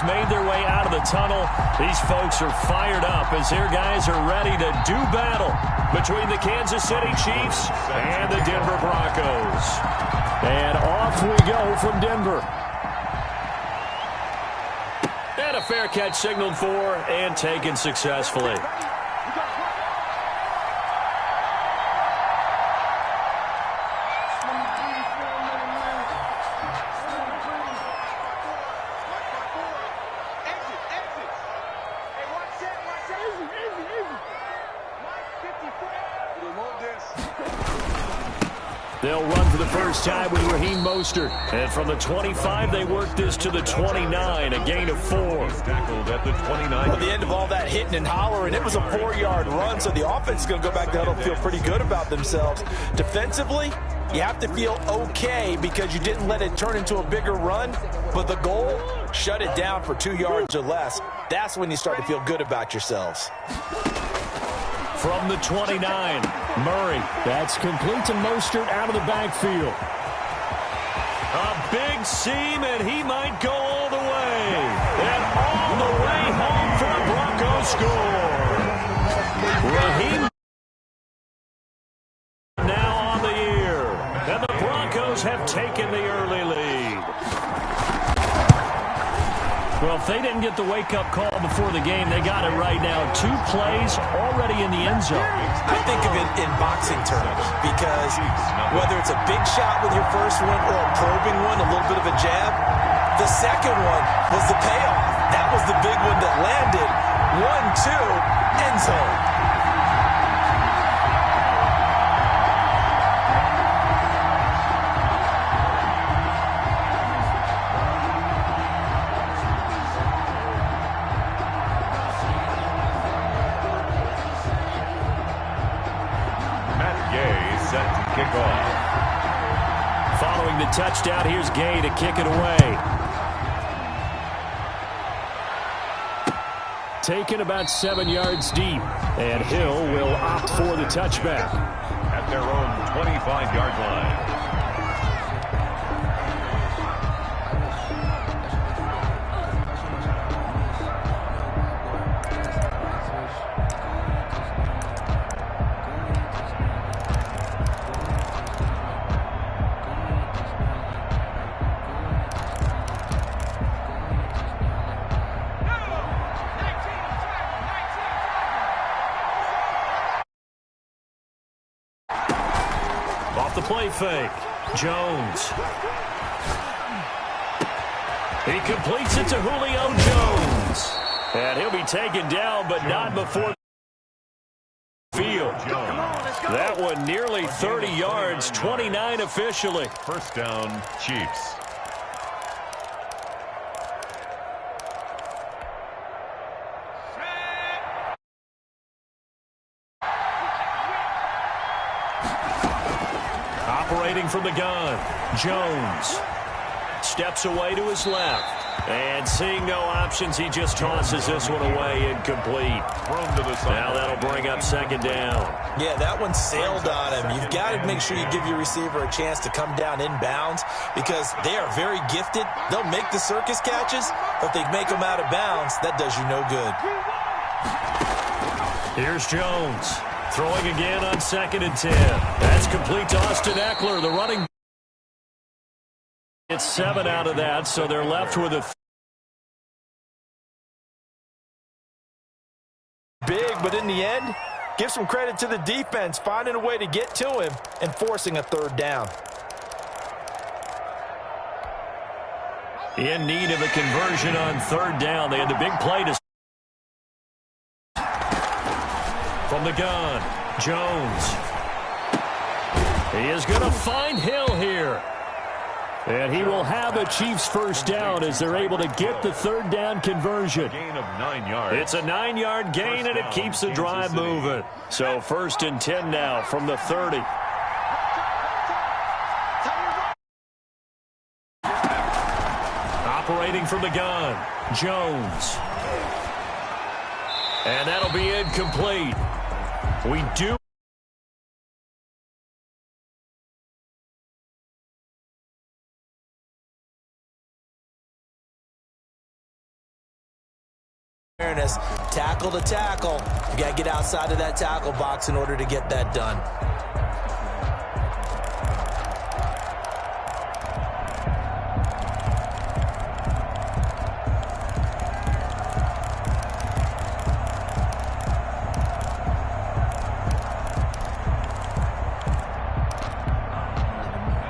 made their way out of the tunnel. These folks are fired up as their guys are ready to do battle between the Kansas City Chiefs and the Denver Broncos. And off we go from Denver. And a fair catch signaled for and taken successfully. They'll run for the first time with Raheem Mostert. And from the 25, they work this to the 29, a gain of 4. Tackled at the 29. At the end of all that hitting and hollering, it was a 4-yard run, so the offense is going to go back to huddle, feel pretty good about themselves. Defensively, you have to feel okay because you didn't let it turn into a bigger run, but the goal, shut it down for 2 yards or less. That's when you start to feel good about yourselves. From the 29, Murray. That's complete to Mostert out of the backfield. A big seam, and he might go all the way. And all the way home for a Broncos score. Raheem now on the year. And the Broncos have taken the early lead. Well, if they didn't get the wake-up call before the game, they got it right now. 2 plays already in the end zone. I think of it in boxing terms because whether it's a big shot with your first one or a probing one, a little bit of a jab, the second one was the payoff. That was the big one that landed. 1-2, end zone. Following the touchdown, here's Gay to kick it away. Taken about 7 yards deep, and Hill will opt for the touchback. At their own 25-yard line. Off the play fake, Jones. He completes it to Julio Jones. And he'll be taken down, but not before the field. That one nearly 30 yards, 29 officially. First down, Chiefs. Operating from the gun, Jones steps away to his left. And seeing no options, he just tosses this one away incomplete. Now that'll bring up second down. Yeah, that one sailed on him. You've got to make sure you give your receiver a chance to come down inbounds because they are very gifted. They'll make the circus catches, but if they make them out of bounds, that does you no good. Here's Jones. Throwing again on 2nd and 10. That's complete to Austin Eckler, the running. It's 7 out of that, so they're left with a big, but in the end, give some credit to the defense, finding a way to get to him and forcing a 3rd down. In need of a conversion on 3rd down. They had the big play to from the gun, Jones. He is going to find Hill here. And he will have a Chiefs first down as they're able to get the 3rd down conversion. Gain of 9 yards. It's a 9-yard gain, and it keeps the drive moving. So 1st and 10 now from the 30. Operating from the gun, Jones. And that'll be incomplete. We do Fairness, tackle to tackle. You got to get outside of that tackle box in order to get that done.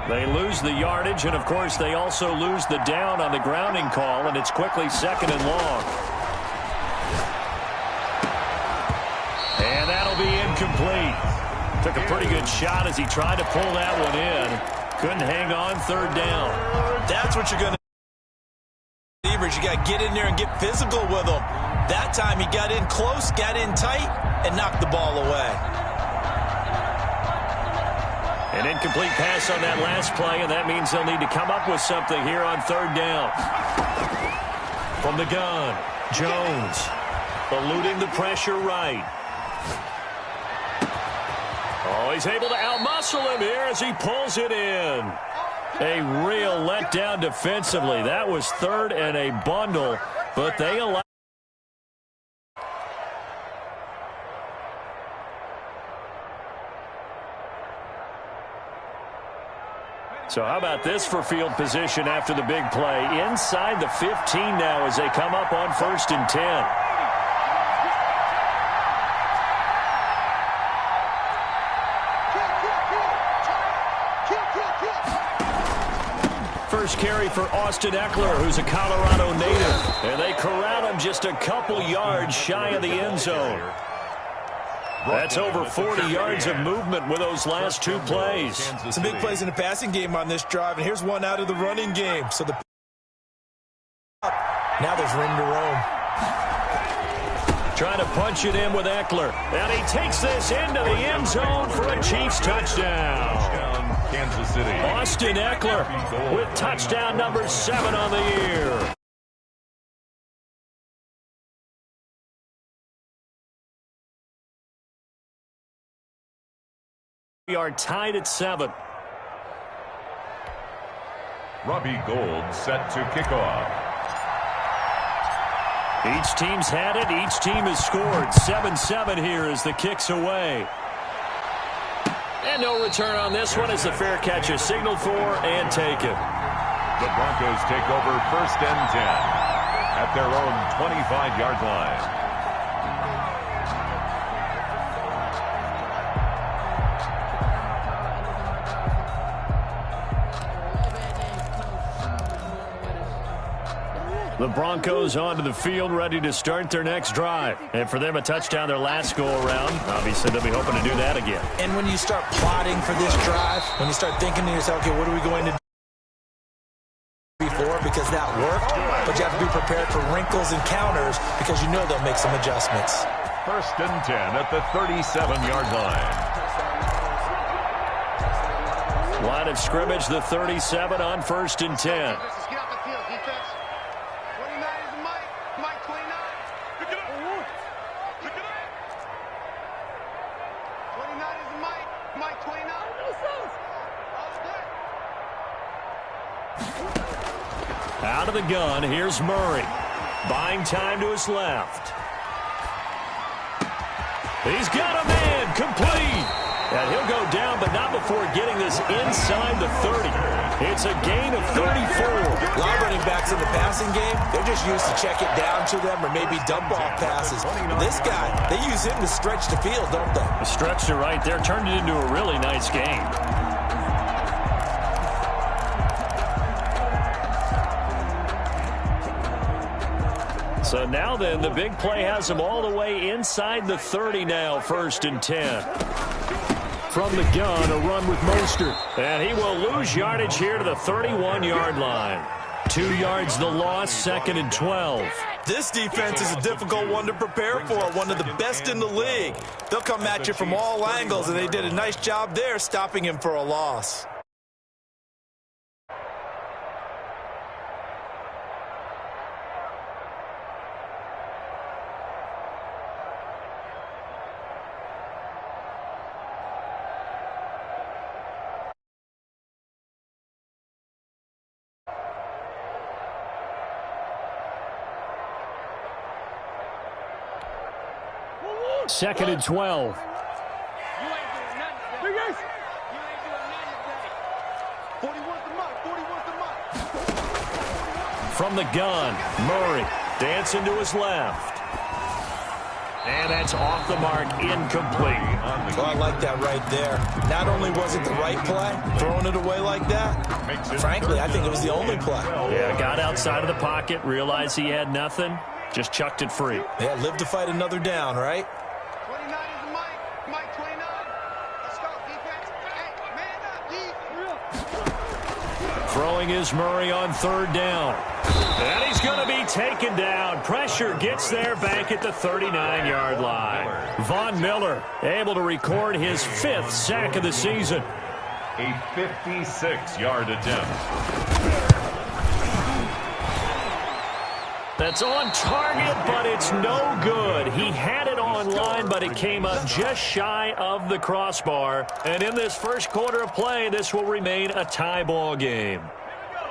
They lose the yardage, and, of course, they also lose the down on the grounding call, and it's quickly 2nd and long. And that'll be incomplete. Took a pretty good shot as he tried to pull that one in. Couldn't hang on, 3rd down. That's what you're going to do. You got to get in there and get physical with them. That time he got in close, got in tight, and knocked the ball away. An incomplete pass on that last play, and that means they'll need to come up with something here on 3rd down. From the gun, Jones eluding the pressure right. Oh, he's able to outmuscle him here as he pulls it in. A real letdown defensively. That was 3rd and a bundle, but they allow. So how about this for field position after the big play? Inside the 15 now as they come up on 1st and 10. First carry for Austin Eckler, who's a Colorado native. And they corral him just a couple yards shy of the end zone. That's over 40 yards of movement with those last 2 plays. Some big plays in the passing game on this drive, and here's one out of the running game. So now there's room to roam. Trying to punch it in with Eckler. And he takes this into the end zone for a Chiefs touchdown. Kansas City. Austin Eckler with touchdown number 7 on the year. We are tied at 7. Robbie Gould set to kick off. Each team's had it. Each team has scored. 7-7 here as the kick's away. And no return on this one as the fair catch is signaled for and taken. The Broncos take over 1st and 10 at their own 25-yard line. The Broncos onto the field, ready to start their next drive. And for them, a touchdown their last go-around. Obviously, they'll be hoping to do that again. And when you start plotting for this drive, when you start thinking to yourself, okay, what are we going to do before? Because that worked, but you have to be prepared for wrinkles and counters because you know they'll make some adjustments. 1st and 10 at the 37-yard line. Line of scrimmage, the 37 on 1st and 10. Out of the gun, here's Murray. Buying time to his left. He's got a man, complete. And he'll go down, but not before getting this inside the 30. It's a gain of 34. A lot of running backs in the passing game, they're just used to check it down to them or maybe dump off passes. This guy, they use him to stretch the field, don't they? The stretcher right there turned it into a really nice game. So now then, the big play has them all the way inside the 30 now, 1st and 10. From the gun, a run with Mostert. And he will lose yardage here to the 31-yard line. 2 yards the loss, 2nd and 12. This defense is a difficult one to prepare for, one of the best in the league. They'll come at you from all angles, and they did a nice job there stopping him for a loss. 2nd and 12. From the gun, Murray dancing to his left. And that's off the mark, incomplete. Well, I like that right there. Not only was it the right play, throwing it away like that, frankly, I think it was the only play. Yeah, got outside of the pocket, realized he had nothing, just chucked it free. Yeah, live to fight another down, right? 29 is the Mike. Mike 29. Let's go, defense. Hey, man up, D. Throwing is Murray on 3rd down. And he's going to be taken down. Pressure gets there back at the 39-yard line. Von Miller able to record his 5th sack of the season. A 56-yard attempt. That's on target, but it's no good. He had it on line, but it came up just shy of the crossbar. And in this first quarter of play, this will remain a tie ball game.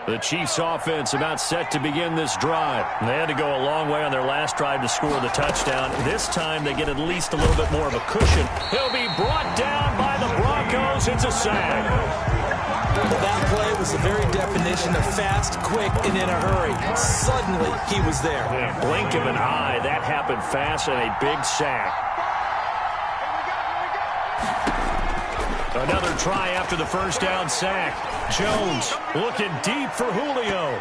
The Chiefs offense about set to begin this drive. They had to go a long way on their last drive to score the touchdown. This time they get at least a little bit more of a cushion. He'll be brought down by the Broncos. It's a sack. Well, that play was the very definition of fast, quick, and in a hurry. Suddenly, he was there. Yeah, blink of an eye. That happened fast and a big sack. Another try after the first down sack. Jones looking deep for Julio.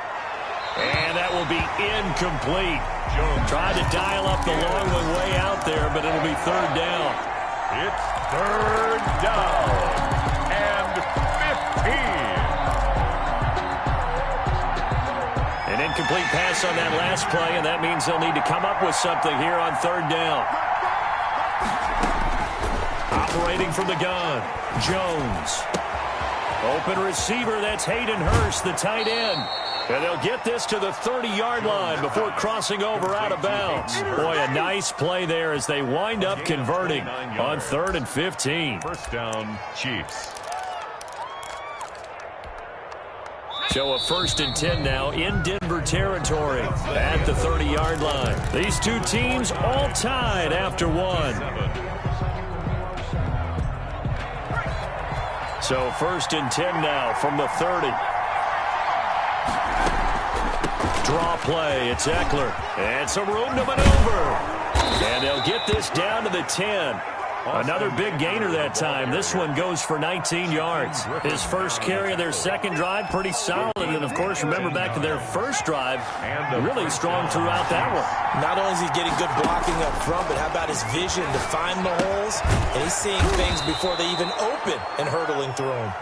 And that will be incomplete. Jones tried to dial up the long one way out there, but it'll be 3rd down. It's 3rd down and 15. An incomplete pass on that last play, and that means they'll need to come up with something here on 3rd down. Operating from the gun, Jones. Open receiver, that's Hayden Hurst, the tight end. And they'll get this to the 30-yard line before crossing over out of bounds. Boy, a nice play there as they wind up converting on 3rd and 15. First down, Chiefs. So a 1st and 10 now in Denver territory at the 30-yard line. These two teams all tied after one. So 1st and 10 now from the 30. Draw play. It's Eckler. And some room to maneuver. And they'll get this down to the 10. Another big gainer that time. This one goes for 19 yards. His first carry of their second drive, pretty solid. And, of course, remember back to their first drive, really strong throughout that one. Not only is he getting good blocking up front, but how about his vision to find the holes? And he's seeing things before they even open and hurtling through them.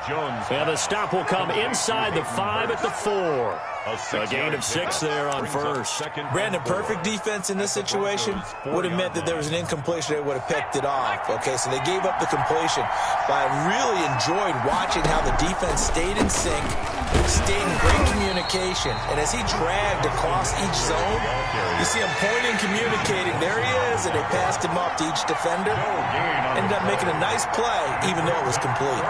And the stop will come inside the 5 at the 4. A gain of 6 there on first. Brandon, perfect defense in this situation would have meant that there was an incompletion. They would have picked it off. Okay, so they gave up the completion. But I really enjoyed watching how the defense stayed in sync, stayed in great communication. And as he dragged across each zone, you see him pointing, communicating. There he is, and they passed him up to each defender. Ended up making a nice play, even though it was complete.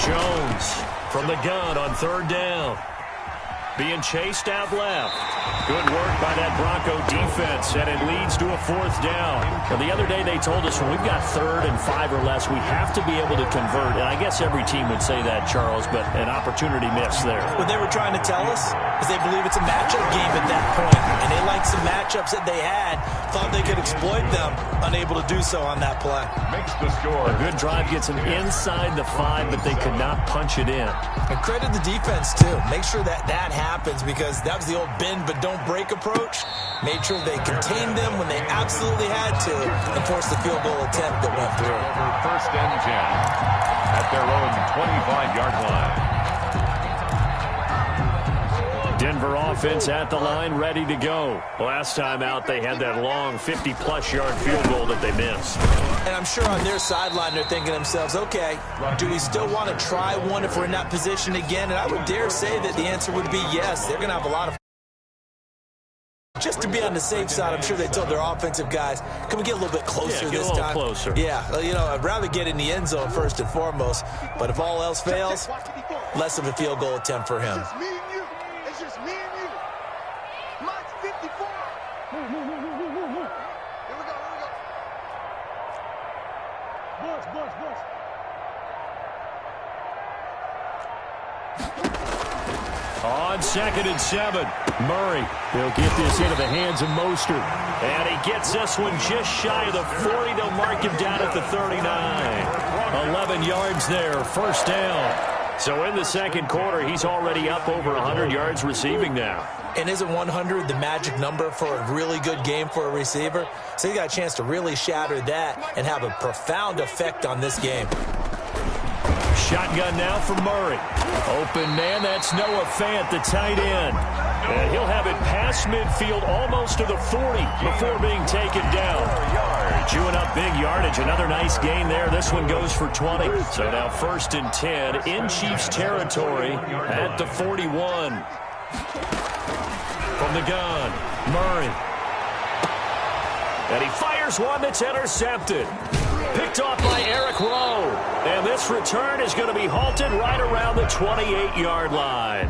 Jones from the gun on 3rd down. Being chased out left. Good work by that Bronco defense, and it leads to a 4th down. Now, the other day they told us when we've got 3rd and 5 or less, we have to be able to convert. And I guess every team would say that, Charles, but an opportunity missed there. What they were trying to tell us is they believe it's a matchup game at that point. And they liked some matchups that they had, thought they could exploit them, unable to do so on that play. Makes the score. A good drive gets them inside the 5, but they could not punch it in. And credit the defense, too. Make sure that happens, because that was the old bend but don't break approach. Made sure they contained them when they absolutely had to and forced the field goal attempt that went through. For 1st and 10 at their own 25-yard line. Denver offense at the line, ready to go. Last time out, they had that long 50-plus yard field goal that they missed. And I'm sure on their sideline, they're thinking to themselves, okay, do we still want to try one if we're in that position again? And I would dare say that the answer would be yes. They're going to have a lot of... Just to be on the safe side, I'm sure they told their offensive guys, can we get a little bit closer this time? Closer. Yeah, you know, I'd rather get in the end zone first and foremost. But if all else fails, less of a field goal attempt for him. It's just me and you. Mike's 54. On 2nd and 7, Murray. He'll get this into the hands of Mostert. And he gets this one just shy of the 40. They'll mark him down at the 39. 11 yards there, first down. So in the second quarter, he's already up over 100 yards receiving now. And isn't 100 the magic number for a really good game for a receiver? So he got a chance to really shatter that and have a profound effect on this game. Shotgun now for Murray. Open man, that's Noah Fant, the tight end. And he'll have it past midfield almost to the 40 before being taken down. Chewing up big yardage. Another nice gain there. This one goes for 20. So now 1st and 10 in Chiefs territory at the 41. From the gun, Murray. And he fires one that's intercepted. Picked off by Eric Rowe. And this return is going to be halted right around the 28-yard line.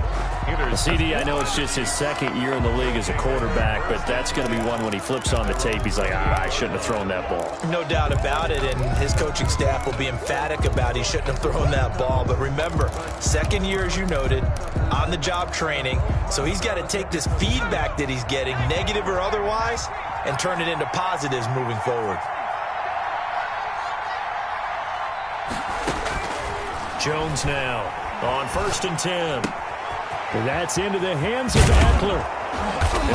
CD, I know it's just his second year in the league as a quarterback, but that's going to be one when he flips on the tape, he's like, I shouldn't have thrown that ball. No doubt about it, and his coaching staff will be emphatic about he shouldn't have thrown that ball. But remember, second year, as you noted, on-the-job training, so he's got to take this feedback that he's getting, negative or otherwise, and turn it into positives moving forward. Jones now on 1st and 10. And that's into the hands of Eckler.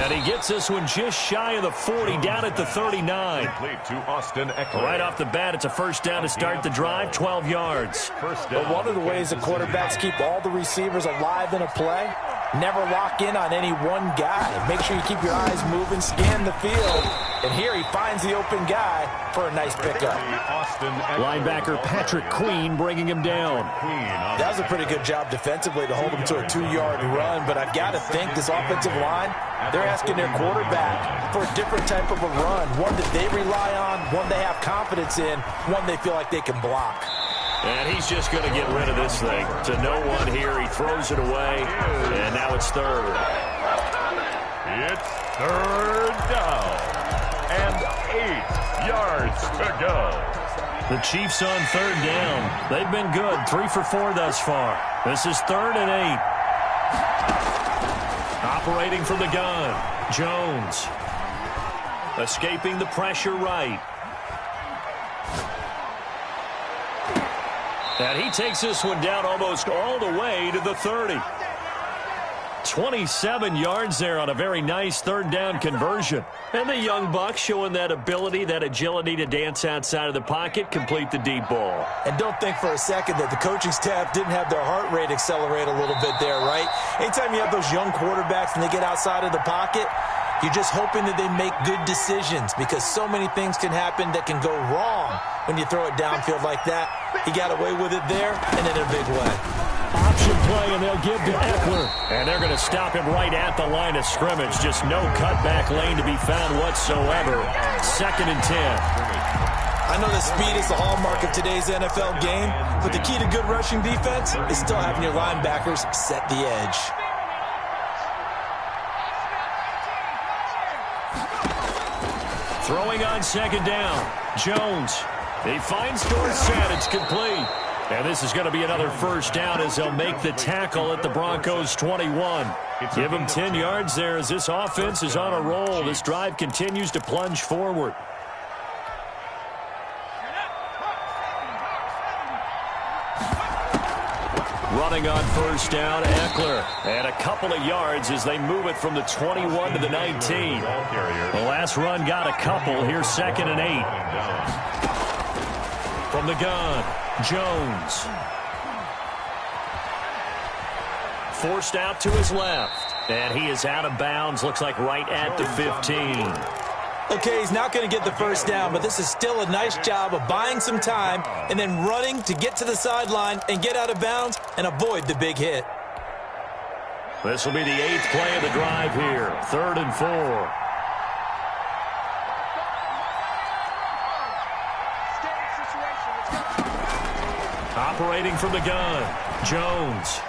And he gets this one just shy of the 40, down at the 39. Complete to Austin Eckler. Right off the bat, it's a first down to start the drive, 12 yards. But one of the ways the quarterbacks keep all the receivers alive in a play, never lock in on any one guy. Make sure you keep your eyes moving, scan the field. And here he finds the open guy for a nice pickup. Linebacker Patrick Queen bringing him down. That was a pretty good job defensively to hold him to a 2-yard run, but I've got to think this offensive line, they're asking their quarterback for a different type of a run, one that they rely on, one they have confidence in, one they feel like they can block. And he's just going to get rid of this thing. To no one here, he throws it away, and now it's third. It's third down. And 8 yards to go. The Chiefs on third down. They've been good. 3 for 4 thus far. This is 3rd and 8. Operating from the gun. Jones. Escaping the pressure right. And he takes this one down almost all the way to the 30. 27 yards there on a very nice third down conversion. And the young buck showing that ability, that agility to dance outside of the pocket, complete the deep ball. And don't think for a second that the coaching staff didn't have their heart rate accelerate a little bit there, right? Anytime you have those young quarterbacks and they get outside of the pocket, you're just hoping that they make good decisions because so many things can happen that can go wrong when you throw it downfield like that. He got away with it there and in a big way. Option play, and they'll give to Eckler. And they're going to stop him right at the line of scrimmage. Just no cutback lane to be found whatsoever. 2nd and 10. I know that speed is the hallmark of today's NFL game, but the key to good rushing defense is still having your linebackers set the edge. Throwing on 2nd down. Jones. He finds Dorsett. It's complete. And this is going to be another first down as they'll make the tackle at the Broncos 21. Give him 10 yards there as this offense is on a roll. This drive continues to plunge forward. Running on first down, Eckler. And a couple of yards as they move it from the 21 to the 19. The last run got a couple. Here's 2nd and 8. From the gun, Jones. Forced out to his left. And he is out of bounds. Looks like right at the 15. Okay, he's not going to get the first down, but this is still a nice job of buying some time and then running to get to the sideline and get out of bounds and avoid the big hit. This will be the 8th play of the drive here. 3rd and 4. Operating from the gun, Jones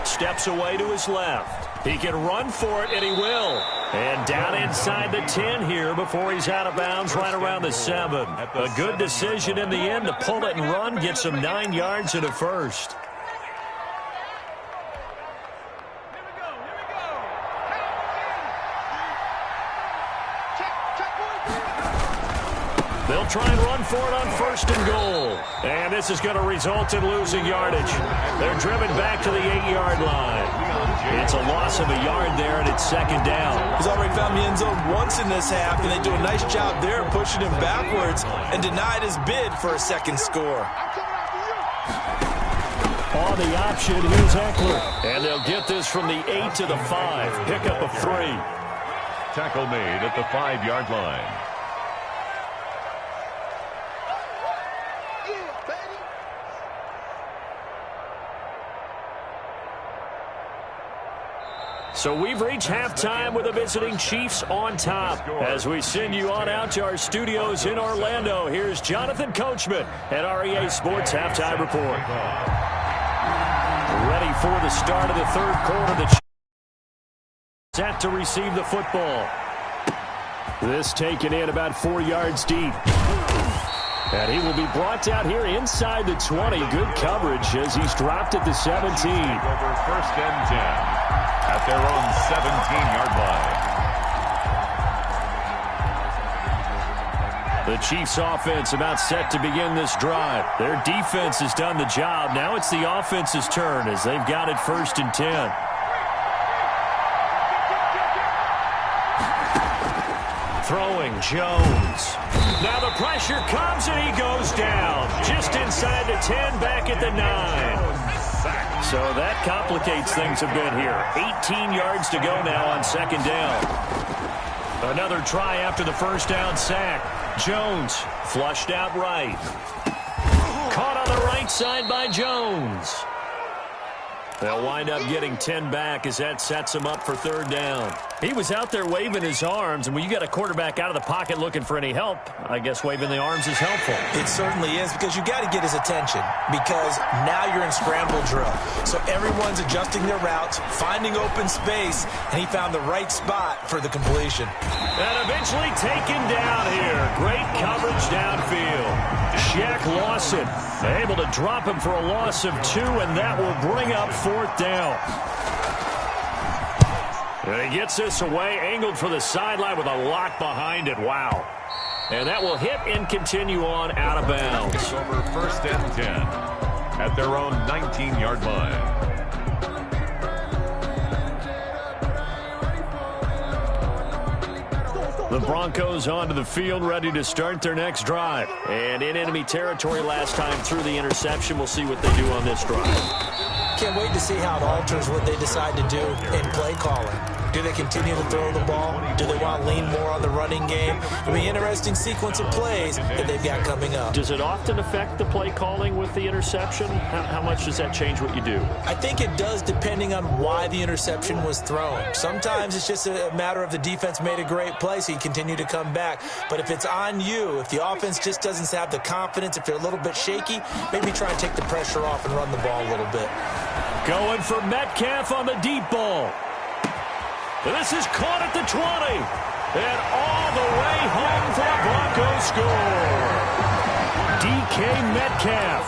steps away to his left. He can run for it, and he will. And down inside the 10 here before he's out of bounds right around the 7. A good decision in the end to pull it and run, get some 9 yards and a first. They'll try and run for it on 1st and goal. And this is going to result in losing yardage. They're driven back to the 8-yard line. It's a loss of a yard there, and it's 2nd down. He's already found the end zone once in this half, and they do a nice job there pushing him backwards and denied his bid for a 2nd score. On the option, here's Eckler. And they'll get this from the 8 to the 5. Pickup of 3. Tackle made at the 5-yard line. So we've reached halftime with the visiting Chiefs on top. As we send you on out to our studios in Orlando, here's Jonathan Coachman at our EA Sports Halftime Report. Ready for the start of the 3rd quarter. The Chiefs set to receive the football. This taken in about 4 yards deep. And he will be brought down here inside the 20. Good coverage as he's dropped at the 17. Over 1st and 10. At their own 17-yard line. The Chiefs offense about set to begin this drive. Their defense has done the job. Now it's the offense's turn as they've got it 1st and 10. Throwing Jones. Now the pressure comes and he goes down. Just inside the 10, back at the 9. So that complicates things a bit here. 18 yards to go now on 2nd down. Another try after the 1st down sack. Jones flushed out right. Caught on the right side by Jones. They'll wind up getting 10 back as that sets him up for 3rd down. He was out there waving his arms, and when you got a quarterback out of the pocket looking for any help, I guess waving the arms is helpful. It certainly is, because you got to get his attention, because now you're in scramble drill. So everyone's adjusting their routes, finding open space, and he found the right spot for the completion. And eventually taken down here. Great coverage downfield. Shaq Lawson able to drop him for a loss of 2, and that will bring up 4th down. And he gets this away, angled for the sideline with a lock behind it. Wow. And that will hit and continue on out of bounds. Over 1st and 10 at their own 19-yard line. The Broncos onto the field, ready to start their next drive. And in enemy territory last time through the interception. We'll see what they do on this drive. Can't wait to see how it alters what they decide to do in play calling. Do they continue to throw the ball? Do they want to lean more on the running game? It'll be an interesting sequence of plays that they've got coming up. Does it often affect the play calling with the interception? How much does that change what you do? I think it does, depending on why the interception was thrown. Sometimes it's just a matter of the defense made a great play, so you continue to come back. But if it's on you, if the offense just doesn't have the confidence, if they're a little bit shaky, maybe try and take the pressure off and run the ball a little bit. Going for Metcalf on the deep ball. This is caught at the 20. And all the way home for a Broncos score. DK Metcalf,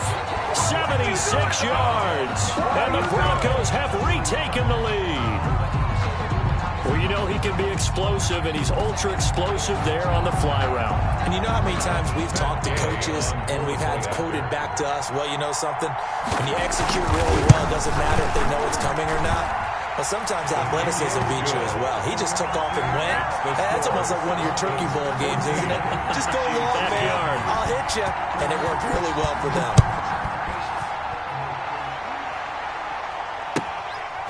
76 yards. And the Broncos have retaken the lead. Well, you know he can be explosive, and he's ultra-explosive there on the fly route. And you know how many times we've talked to coaches and we've had quoted back to us, well, you know something? When you execute really well, it doesn't matter if they know it's coming or not. Well, sometimes athleticism beats you as well. He just took off and went. That's almost like one of your Turkey Bowl games, isn't it? Just go long, man. I'll hit you. And it worked really well for them.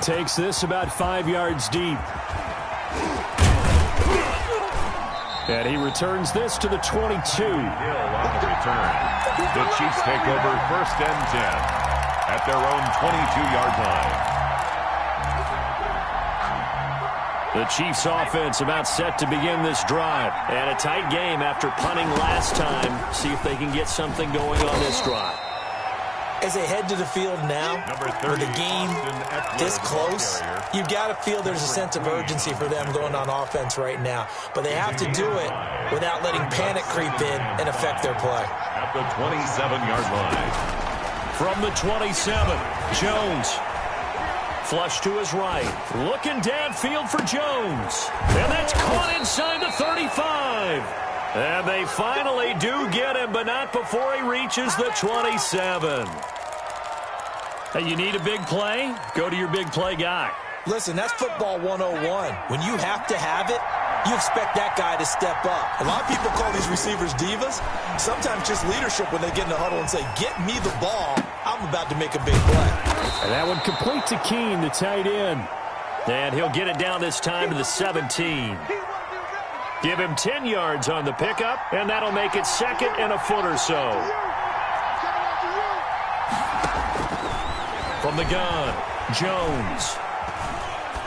Takes this about 5 yards deep. And he returns this to the 22. Hill on the return. The Chiefs take over 1st and 10 at their own 22-yard line. The Chiefs offense about set to begin this drive. And a tight game after punting last time. See if they can get something going on this drive. As they head to the field now, with the game this close, you've got to feel there's a sense of urgency for them going on offense right now. But they have to do it without letting panic creep in and affect their play. At the 27-yard line. From the 27, Jones. Flush to his right. Looking downfield for Jones. And that's caught inside the 35. And they finally do get him, but not before he reaches the 27. Hey, you need a big play? Go to your big play guy. Listen, that's football 101. When you have to have it, you expect that guy to step up. A lot of people call these receivers divas. Sometimes just leadership when they get in the huddle and say, get me the ball. I'm about to make a big play. And that one complete to Keene, the tight end. And he'll get it down this time to the 17. Give him 10 yards on the pickup, and that'll make it second and a foot or so. From the gun, Jones.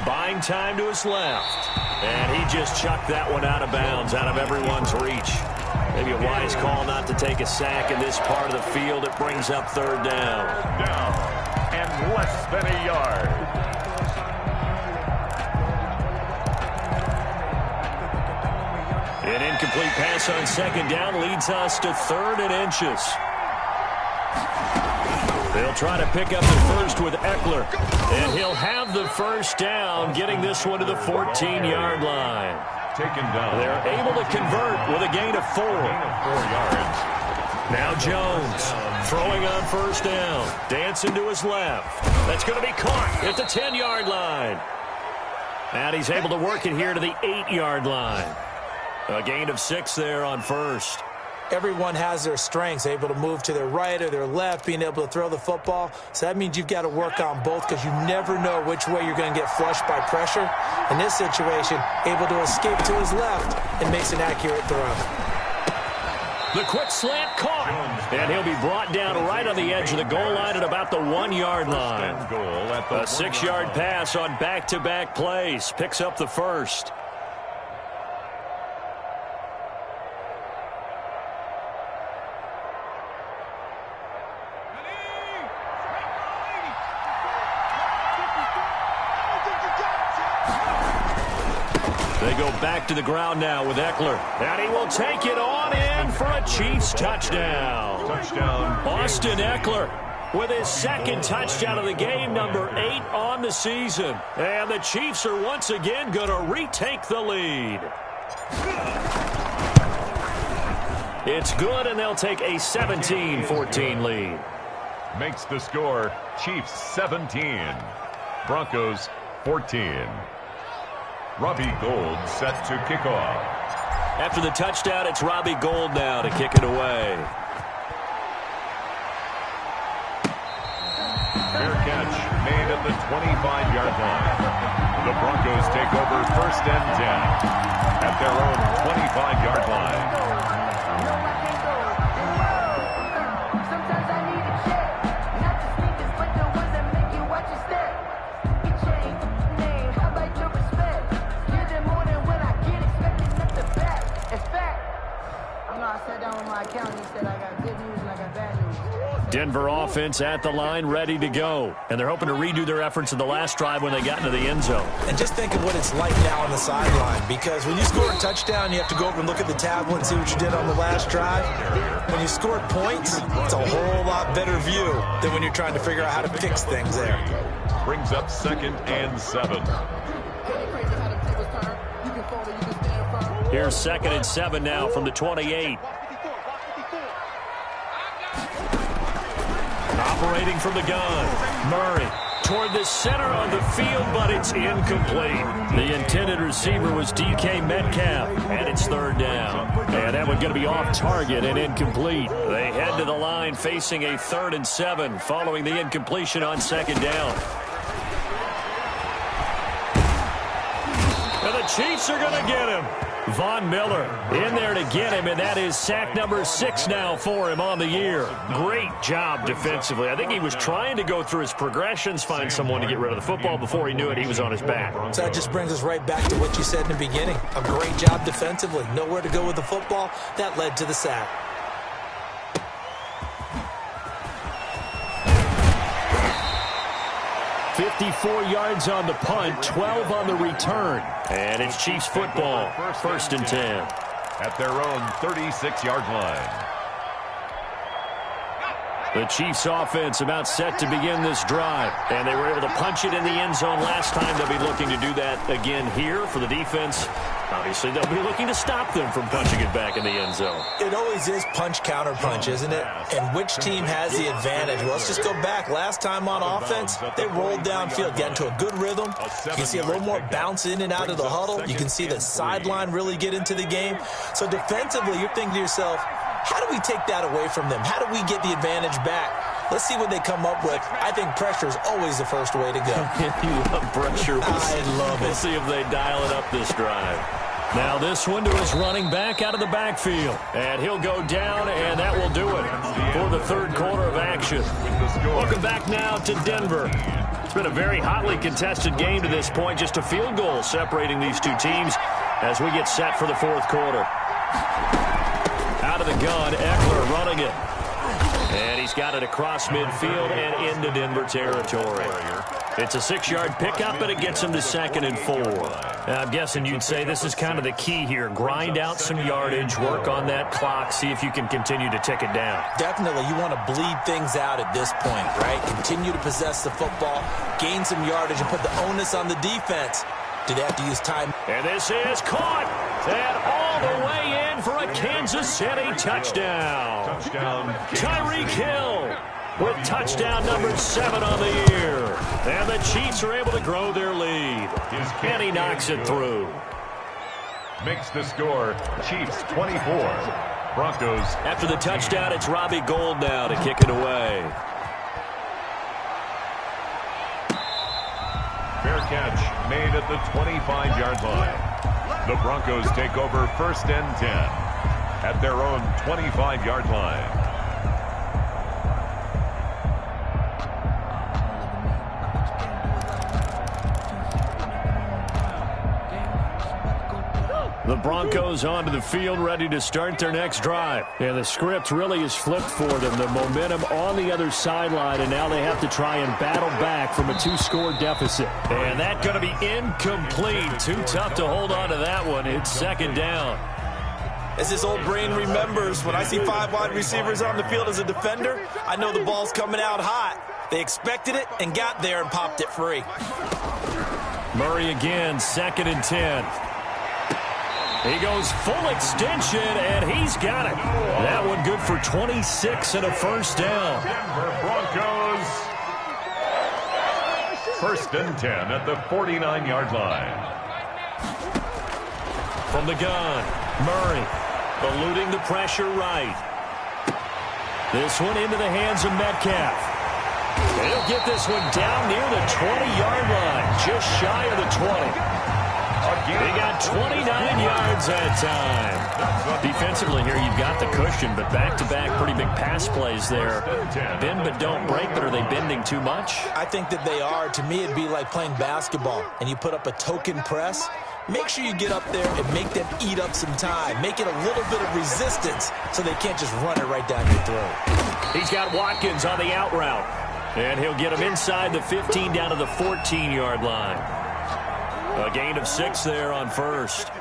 Buying time to his left. And he just chucked that one out of bounds, out of everyone's reach. Maybe a wise call not to take a sack in this part of the field. It brings up third down. Down and less than a yard. An incomplete pass on second down leads us to third and inches. They'll try to pick up the first with Eckler. And he'll have the first down, getting this one to the 14-yard line. Taken down. They're able to convert with a gain of 4. Gain of 4 yards. Now Jones throwing on first down. Dancing to his left. That's going to be caught at the 10-yard line. And he's able to work it here to the 8-yard line. A gain of 6 there on first. Everyone has their strengths, able to move to their right or their left, being able to throw the football. So that means you've got to work on both because you never know which way you're going to get flushed by pressure. In this situation, able to escape to his left and makes an accurate throw. The quick slant caught. And he'll be brought down right on the edge of the goal line at about the 1-yard line. A 6-yard pass on back-to-back plays. Picks up the first. They go back to the ground now with Eckler. And he will take it on in for a Chiefs touchdown. Touchdown. Austin Eckler with his second touchdown of the game, number 8 on the season. And the Chiefs are once again going to retake the lead. It's good, and they'll take a 17-14 lead. Makes the score Chiefs 17, Broncos 14. Robbie Gould set to kick off. After the touchdown, it's Robbie Gould now to kick it away. Fair catch made at the 25-yard line. The Broncos take over first and 10 at their own 25-yard line. Denver offense at the line, ready to go. And they're hoping to redo their efforts in the last drive when they got into the end zone. And just think of what it's like now on the sideline, because when you score a touchdown, you have to go over and look at the tablet and see what you did on the last drive. When you scored points, it's a whole lot better view than when you're trying to figure out how to fix things there. Brings up second and 7. Here's second and 7 now from the 28. Operating from the gun, Murray toward the center of the field, but it's incomplete. The intended receiver was DK Metcalf, and it's third down. And that one going to be off target and incomplete. They head to the line facing a 3rd and 7 following the incompletion on second down. And the Chiefs are going to get him. Von Miller in there to get him, and that is sack number 6 now for him on the year. Great job defensively. I think he was trying to go through his progressions, find someone to get rid of the football. Before he knew it, he was on his back. So that just brings us right back to what you said in the beginning. A great job defensively. Nowhere to go with the football. That led to the sack. 54 yards on the punt, 12 on the return. And it's Chiefs football, 1st and 10. At their own 36-yard line. The Chiefs offense about set to begin this drive. And they were able to punch it in the end zone last time. They'll be looking to do that again here for the defense. Obviously, they'll be looking to stop them from punching it back in the end zone. It always is punch-counter-punch, isn't it? And which team has the advantage? Well, let's just go back. Last time on offense, they rolled downfield, got into a good rhythm. You can see a little more bounce in and out of the huddle. You can see the sideline really get into the game. So defensively, you're thinking to yourself, how do we take that away from them? How do we get the advantage back? Let's see what they come up with. I think pressure is always the first way to go. You love pressure. I love it. We'll see if they dial it up this drive. Now this one to his running back out of the backfield. And he'll go down, and that will do it for the third quarter of action. Welcome back now to Denver. It's been a very hotly contested game to this point. Just a field goal separating these two teams as we get set for the fourth quarter. Out of the gun, Eckler running it. And he's got it across midfield and into Denver territory. It's a 6-yard pickup, and it gets him to 2nd and 4. Now, I'm guessing you'd say this is kind of the key here. Grind out some yardage, work on that clock, see if you can continue to tick it down. Definitely, you want to bleed things out at this point, right? Continue to possess the football, gain some yardage, and put the onus on the defense. Do they have to use time? And this is caught. And all the way in for a Kansas City touchdown. Tyreek Hill with touchdown number 7 on the year. And the Chiefs are able to grow their lead. And he knocks it through. Makes the score Chiefs 24. Broncos. After the touchdown, it's Robbie Gould now to kick it away. Fair catch made at the 25-yard line. The Broncos take over 1st and 10 at their own 25-yard line. The Broncos onto the field, ready to start their next drive. And the script really is flipped for them. The momentum on the other sideline, and now they have to try and battle back from a 2-score deficit. And that's going to be incomplete. Too tough to hold on to that one. It's 2nd down. As this old brain remembers, when I see 5 wide receivers on the field as a defender, I know the ball's coming out hot. They expected it and got there and popped it free. Murray again, 2nd and 10. He goes full extension, and he's got it. That one good for 26 and a first down. Denver Broncos. 1st and 10 at the 49-yard line. From the gun, Murray eluding the pressure right. This one into the hands of Metcalf. He'll get this one down near the 20-yard line, just shy of the 20. He got 29 yards that time. Defensively here, you've got the cushion, but back-to-back pretty big pass plays there. Bend but don't break, but are they bending too much? I think that they are. To me, it'd be like playing basketball, and you put up a token press. Make sure you get up there and make them eat up some time. Make it a little bit of resistance so they can't just run it right down your throat. He's got Watkins on the out route, and he'll get him inside the 15 down to the 14-yard line. A gain of 6 there on first.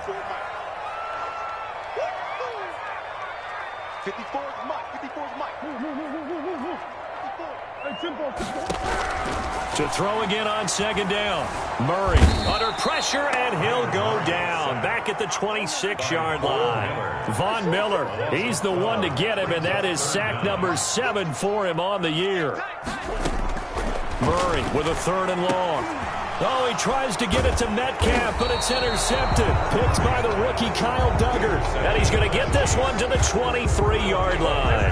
54 is Mike. 54 is Mike. To throw again on 2nd down. Murray under pressure, and he'll go down. Back at the 26-yard line. Von Miller, he's the one to get him, and that is sack number 7 for him on the year. Murray with a 3rd and long. Oh, he tries to get it to Metcalf, but it's intercepted. Picked by the rookie Kyle Duggar. And he's going to get this one to the 23-yard line.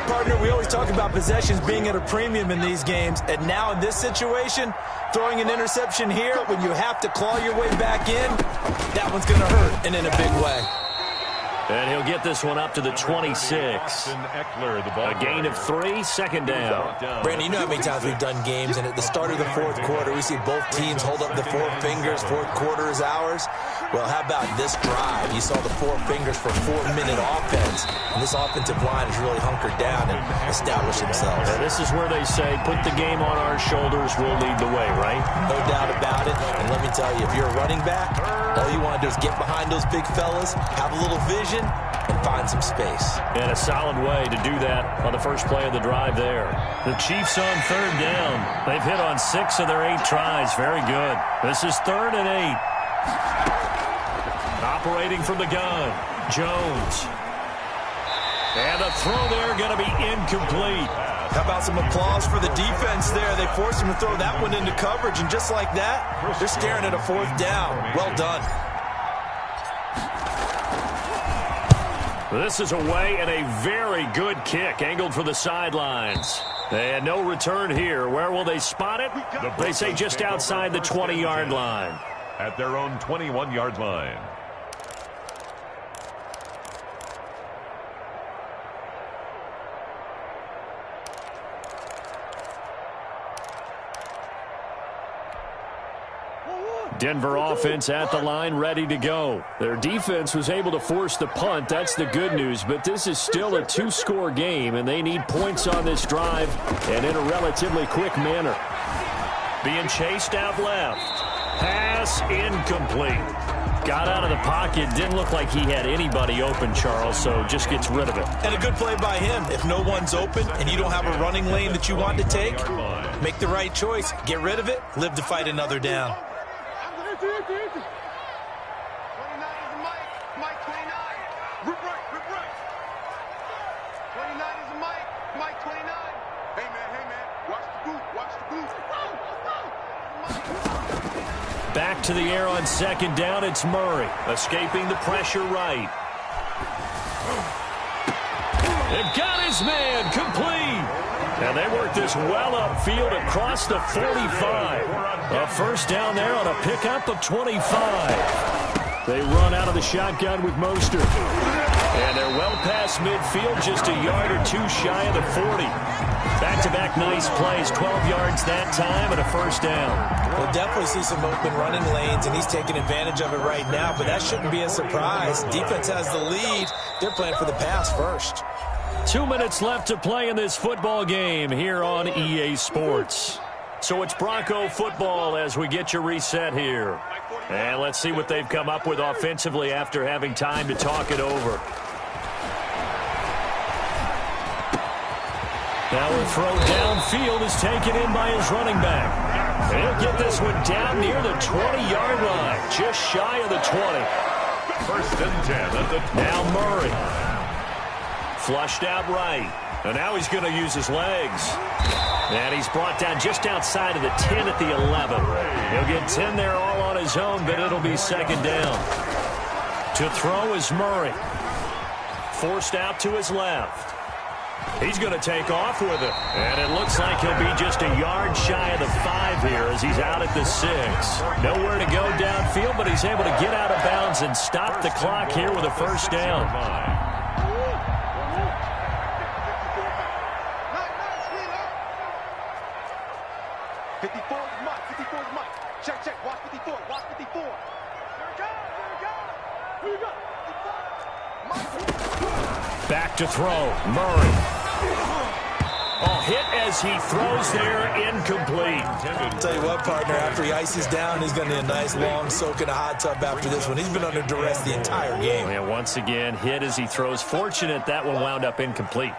Partner, we always talk about possessions being at a premium in these games. And now in this situation, throwing an interception here when you have to claw your way back in, that one's going to hurt, and in a big way. And he'll get this one up to the 26. A gain of 3, second down. Brandon, you know how many times we've done games, and at the start of the fourth quarter, we see both teams hold up the 4 fingers, fourth quarter is ours. Well, how about this drive? You saw the 4 fingers for 4-minute offense, and this offensive line has really hunkered down and established themselves. Yeah, this is where they say, put the game on our shoulders, we'll lead the way, right? No doubt about it, and let me tell you, if you're a running back, all you want to do is get behind those big fellas, have a little vision, and find some space. And a solid way to do that on the first play of the drive there. The Chiefs on third down. They've hit on 6 of their 8 tries. Very good. This is 3rd and 8. Operating from the gun, Jones. And the throw there going to be incomplete. How about some applause for the defense there? They forced him to throw that one into coverage, and just like that, they're staring at a 4th down. Well done. This is away and a very good kick angled for the sidelines. And no return here. Where will they spot it? They say just outside the 20-yard line. At their own 21-yard line. Denver offense at the line, ready to go. Their defense was able to force the punt. That's the good news, but this is still a 2-score game, and they need points on this drive and in a relatively quick manner. Being chased out left. Pass incomplete. Got out of the pocket. Didn't look like he had anybody open, Charles, so just gets rid of it. And a good play by him. If no one's open and you don't have a running lane that you want to take, make the right choice. Get rid of it. Live to fight another down. 29 is Mike. Mike 29. Rip right, rip right. 29 is Mike. Mike 29. Hey, man. Watch the boot. Watch the boot. Back to the air on second down. It's Murray. Escaping the pressure right. They've got his man. Complete. And they work this well upfield across the 45. A first down there on a pickup of 25. They run out of the shotgun with Mostert. And they're well past midfield, just a yard or 2 shy of the 40. Back-to-back nice plays, 12 yards that time and a first down. We'll definitely see some open running lanes, and he's taking advantage of it right now, but that shouldn't be a surprise. Defense has the lead. They're playing for the pass first. 2 minutes left to play in this football game here on EA Sports. So it's Bronco football as we get you reset here. And let's see what they've come up with offensively after having time to talk it over. Now a throw downfield is taken in by his running back. And he'll get this one down near the 20-yard line, just shy of the 20. First and 10 at the now Murray. Flushed out right. And now he's going to use his legs. And he's brought down just outside of the 10 at the 11. He'll get 10 there all on his own, but it'll be second down. To throw is Murray. Forced out to his left. He's going to take off with it. And it looks like he'll be just a yard shy of the 5 here as he's out at the 6. Nowhere to go downfield, but he's able to get out of bounds and stop the clock here with a first down. 54 is Mike. 54 is Mike. Check. Watch 54. Watch 54. Here we go. Back to throw. Murray. Oh, hit as he throws there, incomplete. I'll tell you what, partner, after he ices down, he's going to need a nice long soak in a hot tub after this one. He's been under duress the entire game. And once again, hit as he throws. Fortunate that one wound up incomplete.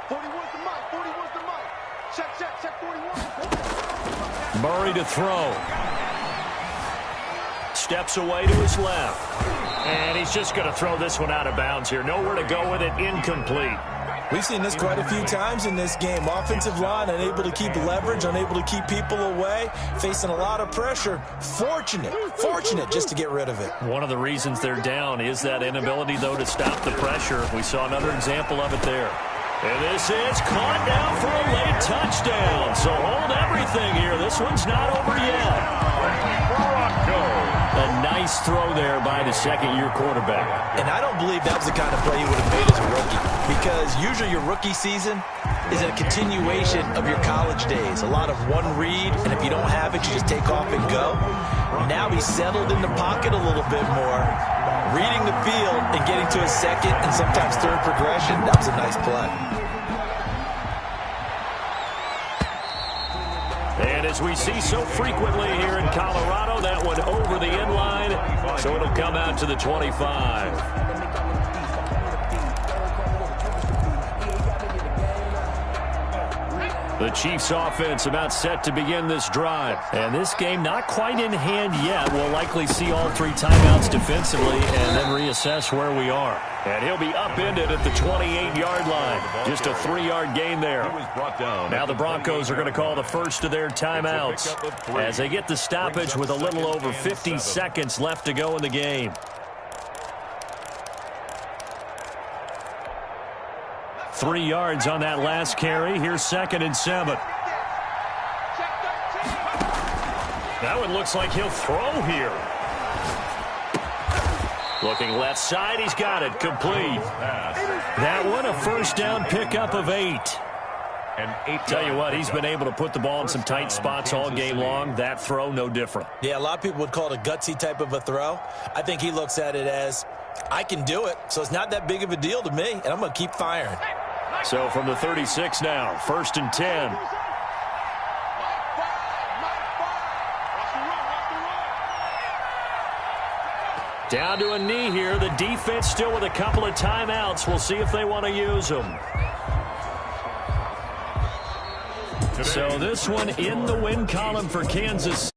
41's the Mike. 41's the Mike. Check. 41. Murray to throw. Steps away to his left. And he's just going to throw this one out of bounds here. Nowhere to go with it, incomplete. We've seen this quite a few times in this game. Offensive line unable to keep leverage, unable to keep people away, facing a lot of pressure. Fortunate just to get rid of it. One of the reasons they're down is that inability, though, to stop the pressure. We saw another example of it there. And this is caught now for a late touchdown. So hold everything here. This one's not over yet. Bronco. A nice Nice throw there by the second-year quarterback. And I don't believe that was the kind of play he would have made as a rookie, because usually your rookie season is a continuation of your college days. A lot of one read, and if you don't have it, you just take off and go. Now he's settled in the pocket a little bit more, reading the field and getting to a second and sometimes third progression. That was a nice play. And as we see so frequently here in Colorado, that one over the end line, so it'll come out to the 25. The Chiefs offense about set to begin this drive. And this game not quite in hand yet. We'll likely see all 3 timeouts defensively and then reassess where we are. And he'll be upended at the 28-yard line. Just a 3-yard gain there. Now the Broncos are going to call the first of their timeouts as they get the stoppage with a little over 50 seconds left to go in the game. Three yards on that last carry. Here's 2nd and 7. That one looks like he'll throw here. Looking left side. He's got it. Complete. That one a first down pickup of 8. Tell you what, he's been able to put the ball in some tight spots all game long. That throw, no different. Yeah, a lot of people would call it a gutsy type of a throw. I think he looks at it as, I can do it, so it's not that big of a deal to me, and I'm going to keep firing. So from the 36 now, 1st and 10. Down to a knee here. The defense still with a couple of timeouts. We'll see if they want to use them. So this one in the win column for Kansas.